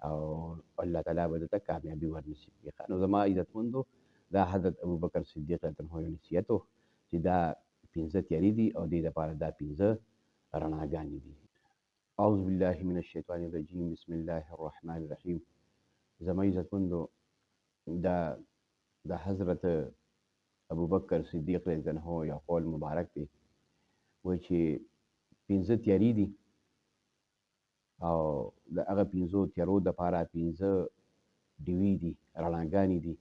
او الله تعالی به درته کامیابي ورنصیب کړي. نو زما عزتمندو دا حضرت ابوبکر صدیق رضی الله عنه نصیحت و چې دا 15 تیاري دي او دې دپاره دا 15 رڼاګانې دي. اعوذ بالله من الشیطان الرجیم بسم الله الرحمن الرحیم. زما عزتمندو دا حضرت ابوبکر صدیق رضی الله عنه یو قول مبارک دی، وایي چې 15 تیاري دي او د هغه 15 تیارو دپاره 15 ډیوې دي، رڼاګانې دي.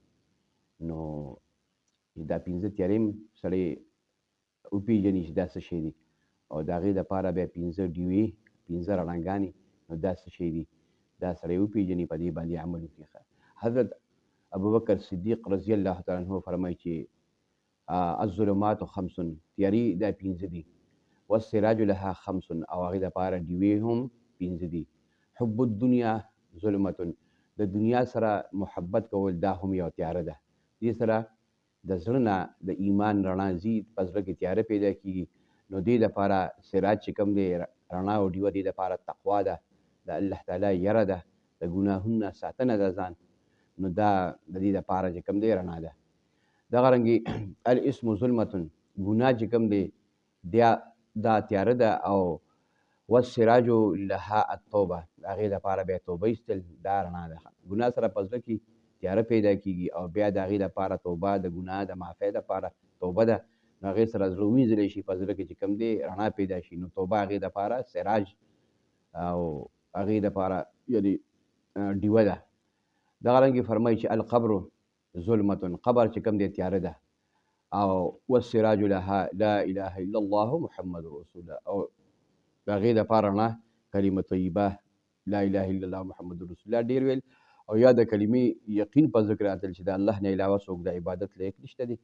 نو دا 15 تیارې هم سړی وپېژني چې دا څه شی دي او د هغې دپاره بیا 15 ډیوې 15 رڼاګانې، نو دا څه شی دي دا سړی وپېژني، په دې باندې عمل وکړي. حضرت ابوبکر صدیق رضی الله تعالی عنه فرمایي چې الظلمات خمس، تیاري دا 15 دي، والسراج لها خمس، او هغې دپاره ډیوې هم 15 دي. حب الدنیا ظلمت، د دنیا سره محبت کول دا هم یو تیاره ده. دې سره د زړه نه د ایمان رڼا ځي، په زړه کې تیاره پیدا کېږي. نو دې دپاره سراج چې کوم دی رڼا او ډیوه، دې دپاره تقوا ده، د الله تعالی یره ده، د ګناهونو نه ساتنه ده ځان. نو دا د دې دپاره چې کوم دی رڼا ده. دغه رنګې الاسم ظلمت، ګناه چې کوم دی دا تیاره ده. او والسراج لها التوبه، د هغې دپاره بیا توبه ایستل دا رڼا ده. ګناه سره په زړه کې تیاره پیدا کېږي او بیا د هغې دپاره توبه، د ګناه د معافۍ دپاره توبه ده. نو هغې سره زړه ووینځلی شي، په زړه کې چې کوم دی رڼا پیدا شي. نو توبه هغې دپاره سراج او هغې دپاره یعنې ډیوه ده. دغه رنګې فرمایي چې القبر ظلمت، قبر چې کوم دی تیاره ده. او والسراج لها لا اله الا الله محمد رسول الله، او د هغې دپاره رڼا کلمه طیبه لا اله الا الله محمد رسول الله ډېر ویل، او یا د کلمې یقین په ذکر راتل چې د الله نه علاوه څوک د عبادت لایق نشته دی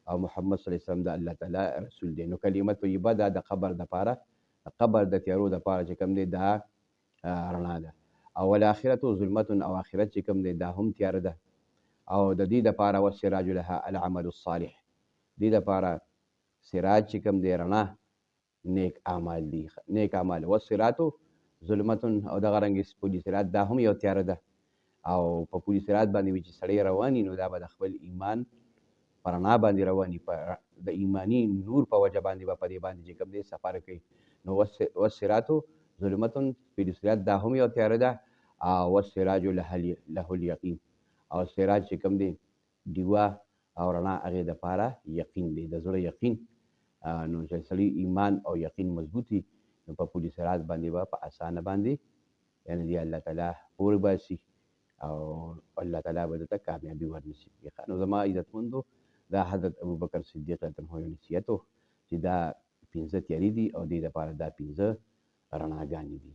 او محمد صلی الله علیه وسلم د الله تعالی رسول دی. نو کلمه طیبه دا د قبر دپاره، د قبر د تیارو دپاره چې کوم دی دا رڼا ده. او والآخرة ظلمت، او آخرت چې کوم دی دا هم تیاره ده. او د دې دپاره والسراج لها العمل الصالح، دې دپاره سراج چې کوم دی رڼا نیک اعمال دي، نیک اعمال. والصراط ظلمت، او دغه رنګې پولي صراط دا هم یو تیاره ده. او په پولي صراط باندې چې سړی رواني، نو دا به د خپل ایمان په رڼا باندې رواني، د ایماني نور په وجه باندې به په دې باندې چې کوم دی سفر کوي. نو والصراط ظلمت، پولي صراط دا هم یو تیاره ده. او والسراج له الیقین، او سراج چې کوم دی ډیوه او رڼا هغې دپاره یقین دی، د زړه یقین. نو چې سړي ایمان او یقین مضبوط وي، نو په پولي صراط باندې به په اسانه باندې یعنې دی الله تعالی پورې باسي او الله تعالی به درته کامیابي ورنصیب کړي. نو زما عزتمندو دا حضرت ابوبکر صدیق رضی الله عنه نصیحت و چې دا 15 تیاري دي او دې دپاره دا 15 رڼاګانې دي.